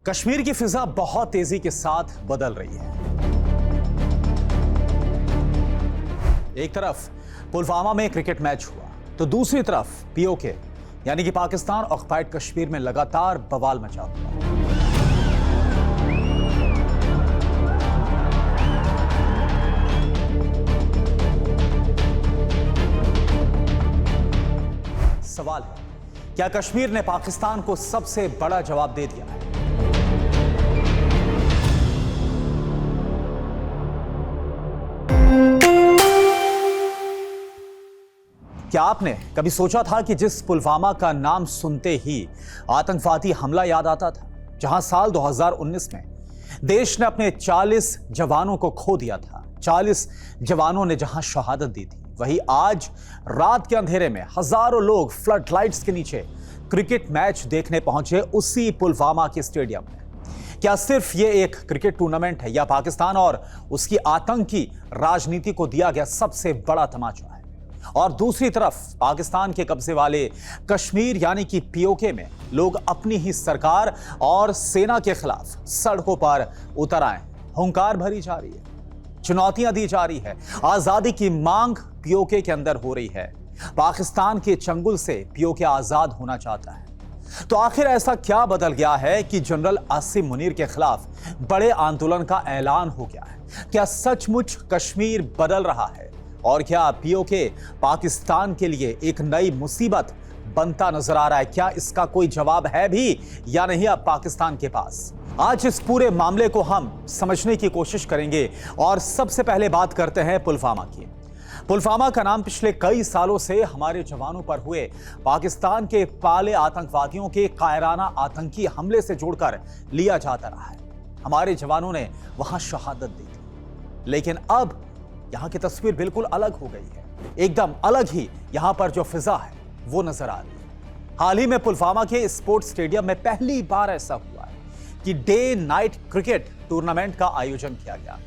कश्मीर की फिजा बहुत तेजी के साथ बदल रही है। एक तरफ पुलवामा में क्रिकेट मैच हुआ तो दूसरी तरफ पीओके यानी कि पाकिस्तान ऑक्युपाइड कश्मीर में लगातार बवाल मचा हुआ। सवाल है, क्या कश्मीर ने पाकिस्तान को सबसे बड़ा जवाब दे दिया है? क्या आपने कभी सोचा था कि जिस पुलवामा का नाम सुनते ही आतंकवादी हमला याद आता था, जहां साल 2019 में देश ने अपने 40 जवानों को खो दिया था, 40 जवानों ने जहां शहादत दी थी, वहीं आज रात के अंधेरे में हजारों लोग फ्लड लाइट्स के नीचे क्रिकेट मैच देखने पहुंचे उसी पुलवामा के स्टेडियम में। क्या सिर्फ ये एक क्रिकेट टूर्नामेंट है या पाकिस्तान और उसकी आतंकी राजनीति को दिया गया सबसे बड़ा तमाचा है? और दूसरी तरफ पाकिस्तान के कब्जे वाले कश्मीर यानी कि पीओके में लोग अपनी ही सरकार और सेना के खिलाफ सड़कों पर उतर आए, हुंकार भरी जा रही है, चुनौतियां दी जा रही है, आजादी की मांग पीओके के अंदर हो रही है, पाकिस्तान के चंगुल से पीओके आजाद होना चाहता है। तो आखिर ऐसा क्या बदल गया है कि जनरल आसिम मुनीर के खिलाफ बड़े आंदोलन का ऐलान हो गया है? क्या सचमुच कश्मीर बदल रहा है और क्या पीओके पाकिस्तान के लिए एक नई मुसीबत बनता नजर आ रहा है? क्या इसका कोई जवाब है भी या नहीं अब पाकिस्तान के पास? आज इस पूरे मामले को हम समझने की कोशिश करेंगे और सबसे पहले बात करते हैं पुलवामा की। पुलवामा का नाम पिछले कई सालों से हमारे जवानों पर हुए पाकिस्तान के पाले आतंकवादियों के कायराना आतंकी हमले से जोड़कर लिया जाता रहा है। हमारे जवानों ने वहां शहादत दी थी, लेकिन अब यहां की तस्वीर बिल्कुल अलग हो गई है। एकदम अलग ही यहां पर जो फिजा है वो नजर आ रही है। हाल ही में पुलवामा के स्पोर्ट्स स्टेडियम में पहली बार ऐसा हुआ है कि डे नाइट क्रिकेट टूर्नामेंट का आयोजन किया गया।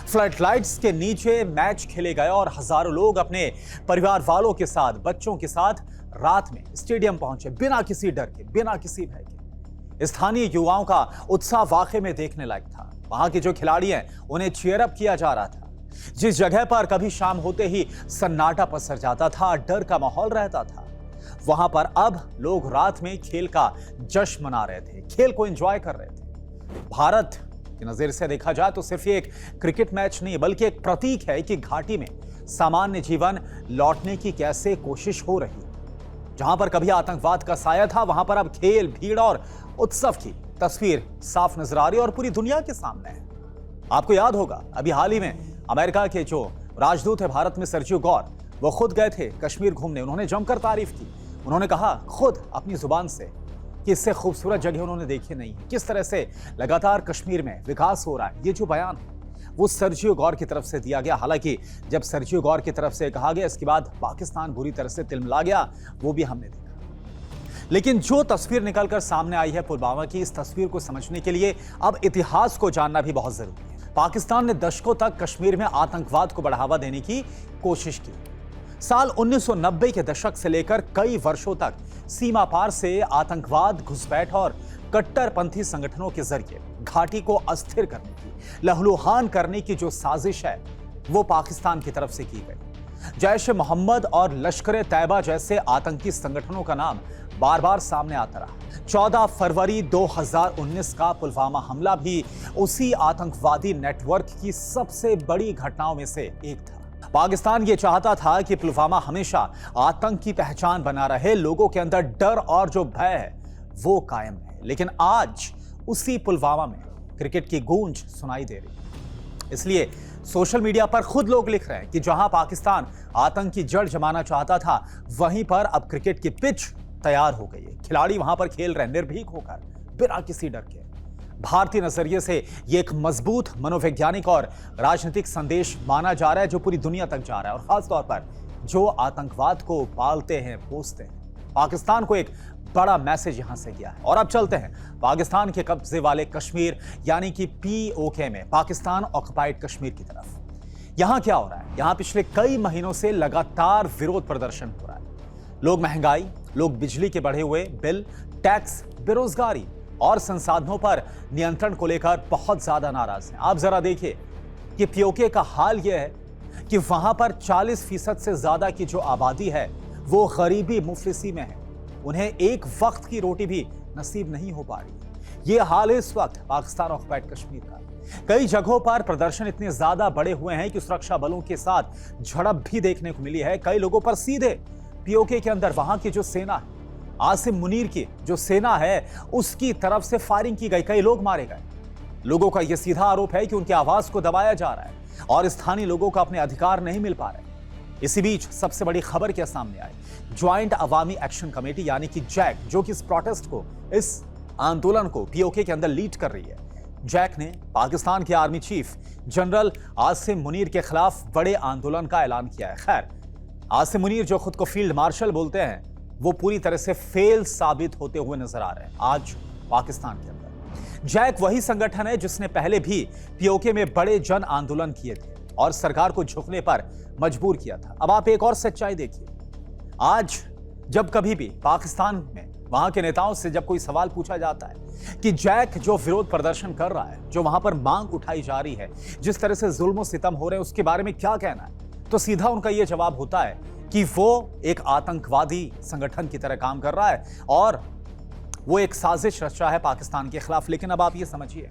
फ्लड लाइट्स के नीचे मैच खेले गए और हजारों लोग अपने परिवार वालों के साथ, बच्चों के साथ रात में स्टेडियम पहुंचे, बिना किसी डर के, बिना किसी भय के। स्थानीय युवाओं का उत्साह वाकई में देखने लायक था। वहां के जो खिलाड़ी हैं उन्हें चीयर अप किया जा रहा था। जिस जगह पर कभी शाम होते ही सन्नाटा पसर जाता था, डर का माहौल रहता था, वहां पर अब लोग रात में खेल का जश्न मना रहे थे, खेल को एंजॉय कर रहे थे। भारत की नजर से देखा जाए तो सिर्फ एक क्रिकेट मैच नहीं बल्कि एक प्रतीक है कि घाटी में सामान्य जीवन लौटने की कैसे कोशिश हो रही। जहां पर कभी आतंकवाद का साया था, वहां पर अब खेल, भीड़ और उत्सव की तस्वीर साफ नजर आ रही है और पूरी दुनिया के सामने है। आपको याद होगा अभी हाल ही में अमेरिका के जो राजदूत है भारत में, सर्जियो गौर, वो खुद गए थे कश्मीर घूमने। उन्होंने जमकर तारीफ की। उन्होंने कहा खुद अपनी जुबान से कि इससे खूबसूरत जगह उन्होंने देखी नहीं है, किस तरह से लगातार कश्मीर में विकास हो रहा है। ये जो बयान है वो सर्जियो गौर की तरफ से दिया गया। हालांकि जब सर्जियो गौर की तरफ से कहा गया, इसके बाद पाकिस्तान बुरी तरह से तिलमिला गया, वो भी हमने देखा। लेकिन जो तस्वीर निकलकर सामने आई है पुलवामा की, इस तस्वीर को समझने के लिए अब इतिहास को जानना भी बहुत जरूरी है। पाकिस्तान ने दशकों तक कश्मीर में आतंकवाद को बढ़ावा देने की कोशिश की। साल 1990 के दशक से लेकर कई वर्षों तक सीमा पार से आतंकवाद, घुसपैठ और कट्टरपंथी संगठनों के जरिए घाटी को अस्थिर करने की, लहूलुहान करने की जो साजिश है वो पाकिस्तान की तरफ से की गई। जैश ए मोहम्मद और लश्कर ए तैयबा जैसे आतंकी संगठनों का नाम बार बार सामने आता रहा। 14 फरवरी 2019 का पुलवामा हमला भी उसी आतंकवादी नेटवर्क की सबसे बड़ी घटनाओं में से एक था। पाकिस्तान ये चाहता था कि पुलवामा हमेशा आतंक की पहचान बना रहे, लोगों के अंदर डर और जो भय है वो कायम है। लेकिन आज उसी पुलवामा में क्रिकेट की गूंज सुनाई दे रही है। इसलिए सोशल मीडिया पर खुद लोग लिख रहे हैं कि जहां पाकिस्तान आतंक की जड़ जमाना चाहता था, वहीं पर अब क्रिकेट की पिच तैयार हो गई है। खिलाड़ी वहां पर खेल रहे हैं निर्भीक होकर, बिना किसी डर के। भारतीय नजरिए से यह एक मजबूत मनोवैज्ञानिक और राजनीतिक संदेश माना जा रहा है जो पूरी दुनिया तक जा रहा है, और खासतौर पर जो आतंकवाद को पालते हैं, पोसते हैं। पाकिस्तान को एक बड़ा मैसेज यहां से गया है। और अब चलते हैं पाकिस्तान के कब्जे वाले कश्मीर यानी कि पीओके में, पाकिस्तान ऑक्युपाइड कश्मीर की तरफ। यहां क्या हो रहा है? यहां पिछले कई महीनों से लगातार विरोध प्रदर्शन हो रहा है। लोग महंगाई, लोग बिजली के बढ़े हुए बिल, टैक्स, बेरोजगारी और संसाधनों पर नियंत्रण को लेकर बहुत ज्यादा नाराज हैं। आप जरा देखिए कि पीओके का हाल यह है कि वहां पर 40% से ज्यादा की जो आबादी है वो गरीबी मुफलिसी में है। उन्हें एक वक्त की रोटी भी नसीब नहीं हो पा रही। ये हाल है इस वक्त पाकिस्तान ऑक्युपाइड कश्मीर का। कई जगहों पर प्रदर्शन इतने ज्यादा बड़े हुए हैं कि सुरक्षा बलों के साथ झड़प भी देखने को मिली है। कई लोगों पर सीधे पीओके के अंदर वहां की जो सेना है, आसिम मुनीर की जो सेना है, उसकी तरफ से फायरिंग की गई। कई लोग मारे गए। लोगों का यह सीधा आरोप है कि उनकी आवाज को दबाया जा रहा है और स्थानीय लोगों को अपने अधिकार नहीं मिल पा रहे। इसी बीच सबसे बड़ी खबर क्या सामने आई, ज्वाइंट अवामी एक्शन कमेटी यानी कि जैक, जो कि इस प्रोटेस्ट को, इस आंदोलन को पीओके के अंदर लीड कर रही है। जैक ने पाकिस्तान के army chief general Asim Munir के खिलाफ बड़े आंदोलन का ऐलान किया है। खैर, आसिम मुनीर जो खुद को फील्ड मार्शल बोलते हैं, वो पूरी तरह से फेल साबित होते हुए नजर आ रहे हैं आज पाकिस्तान के अंदर। जैक वही संगठन है जिसने पहले भी पीओके में बड़े जन आंदोलन किए थे और सरकार को झुकने पर मजबूर किया था। अब आप एक और सच्चाई देखिए, आज जब कभी भी पाकिस्तान में वहां के नेताओं से जब कोई सवाल पूछा जाता है कि जैक जो विरोध प्रदर्शन कर रहा है, जो वहां पर मांग उठाई जा रही है, जिस तरह से जुल्म सितम हो रहे हैं, उसके बारे में क्या कहना है, तो सीधा उनका यह जवाब होता है कि वो एक आतंकवादी संगठन की तरह काम कर रहा है और वो एक साजिश रच रहा है पाकिस्तान के खिलाफ। लेकिन अब आप ये समझिए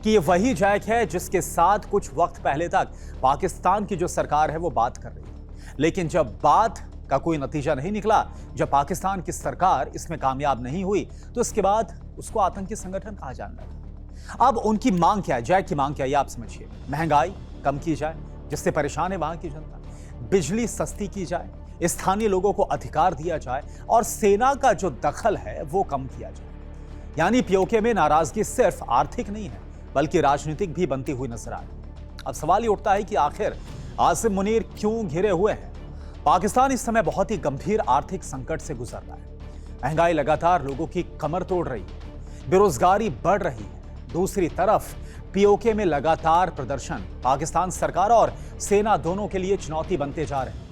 कि ये वही जैक है जिसके साथ कुछ वक्त पहले तक पाकिस्तान की जो सरकार है वो बात कर रही है। लेकिन जब बात का कोई नतीजा नहीं निकला, जब पाकिस्तान की सरकार इसमें कामयाब नहीं हुई, तो इसके बाद उसको आतंकी संगठन कहा जाने लगा। अब उनकी मांग क्या है, जैक की मांग क्या है, आप समझिए। महंगाई कम की जाए, जिससे परेशान है वहां की जनता। बिजली सस्ती की जाए, स्थानीय लोगों को अधिकार दिया जाए और सेना का जो दखल है वो कम किया जाए। यानी पीओके में नाराजगी सिर्फ आर्थिक नहीं है बल्कि राजनीतिक भी बनती हुई नजर आ रही। अब सवाल ये उठता है कि आखिर आसिम मुनीर क्यों घिरे हुए हैं। पाकिस्तान इस समय बहुत ही गंभीर आर्थिक संकट से गुजर रहा है। महंगाई लगातार लोगों की कमर तोड़ रही है, बेरोजगारी बढ़ रही है। दूसरी तरफ पीओके में लगातार प्रदर्शन पाकिस्तान सरकार और सेना दोनों के लिए चुनौती बनते जा रहे हैं।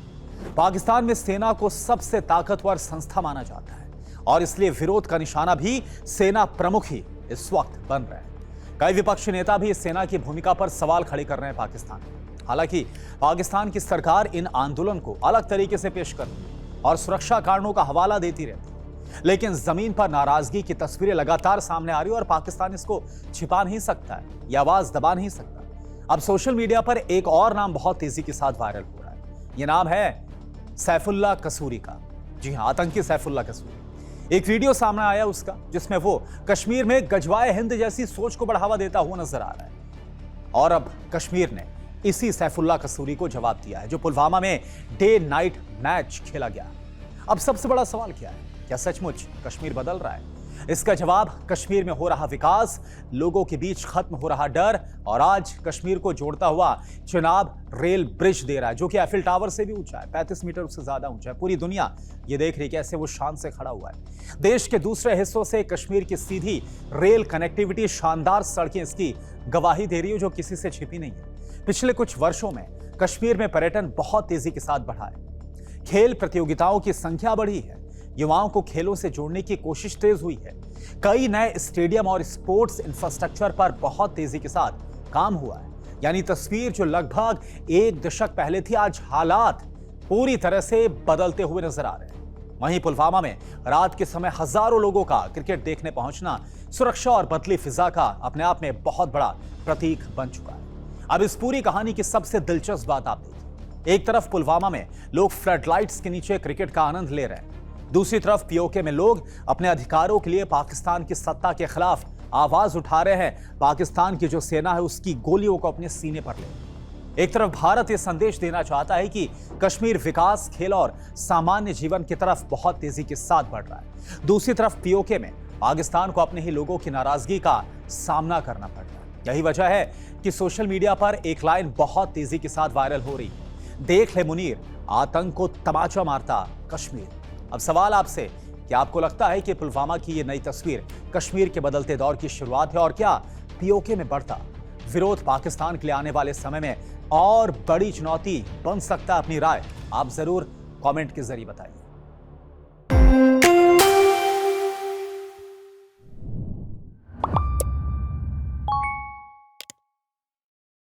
पाकिस्तान में सेना को सबसे ताकतवर संस्था माना जाता है और इसलिए विरोध का निशाना भी सेना प्रमुख ही इस वक्त बन रहे हैं। कई विपक्षी नेता भी इस सेना की भूमिका पर सवाल खड़े कर रहे हैं पाकिस्तान। हालांकि पाकिस्तान की सरकार इन आंदोलन को अलग तरीके से पेश करती और सुरक्षा कारणों का हवाला देती रहती है, लेकिन जमीन पर नाराजगी की तस्वीरें लगातार सामने आ रही है और पाकिस्तान इसको छिपा नहीं सकता है, यह आवाज दबा नहीं सकता। अब सोशल मीडिया पर एक और नाम बहुत तेजी के साथ वायरल हो रहा है। यह नाम है सैफुल्लाह कसूरी का। जी हां, आतंकी सैफुल्लाह कसूरी। एक वीडियो सामने आया उसका, जिसमें वो कश्मीर में गजवाए हिंद जैसी सोच को बढ़ावा देता हुआ नजर आ रहा है। और अब कश्मीर ने इसी सैफुल्लाह कसूरी को जवाब दिया है, जो पुलवामा में डे नाइट मैच खेला गया। अब सबसे बड़ा सवाल क्या है, क्या सचमुच कश्मीर बदल रहा है? इसका जवाब कश्मीर में हो रहा विकास, लोगों के बीच खत्म हो रहा डर और आज कश्मीर को जोड़ता हुआ चिनाब रेल ब्रिज दे रहा है, जो कि एफिल टावर से भी ऊंचा है, 35 मीटर से ज्यादा ऊंचा है। पूरी दुनिया ये देख रही है कैसे वो शान से खड़ा हुआ है। देश के दूसरे हिस्सों से कश्मीर की सीधी रेल कनेक्टिविटी, शानदार सड़कें इसकी गवाही दे रही है, जो किसी से छिपी नहीं है। पिछले कुछ वर्षों में कश्मीर में पर्यटन बहुत तेजी के साथ बढ़ा है। खेल प्रतियोगिताओं की संख्या बढ़ी है, युवाओं को खेलों से जोड़ने की कोशिश तेज हुई है। कई नए स्टेडियम और स्पोर्ट्स इंफ्रास्ट्रक्चर पर बहुत तेजी के साथ काम हुआ है। यानी तस्वीर जो लगभग एक दशक पहले थी, आज हालात पूरी तरह से बदलते हुए नजर आ रहे हैं। वहीं पुलवामा में रात के समय हजारों लोगों का क्रिकेट देखने पहुंचना सुरक्षा और बदली फिजा का अपने आप में बहुत बड़ा प्रतीक बन चुका है। अब इस पूरी कहानी की सबसे दिलचस्प बात आप देखिए, एक तरफ पुलवामा में लोग फ्लड लाइट्स के नीचे क्रिकेट का आनंद ले रहे हैं, दूसरी तरफ पीओके में लोग अपने अधिकारों के लिए पाकिस्तान की सत्ता के खिलाफ आवाज उठा रहे हैं। पाकिस्तान की जो सेना है उसकी गोलियों को अपने सीने पर ले। एक तरफ भारत यह संदेश देना चाहता है कि कश्मीर विकास, खेल और सामान्य जीवन की तरफ बहुत तेजी के साथ बढ़ रहा है। दूसरी तरफ पीओके में पाकिस्तान को अपने ही लोगों की नाराजगी का सामना करना पड़ रहा है। यही वजह है कि सोशल मीडिया पर एक लाइन बहुत तेजी के साथ वायरल हो रही है, देख ले मुनीर, आतंक को तमाचा मारता कश्मीर। अब सवाल आपसे, क्या आपको लगता है कि पुलवामा की ये नई तस्वीर कश्मीर के बदलते दौर की शुरुआत है और क्या पीओके में बढ़ता विरोध पाकिस्तान के लिए आने वाले समय में और बड़ी चुनौती बन सकता है? अपनी राय आप जरूर कमेंट के जरिए बताइए।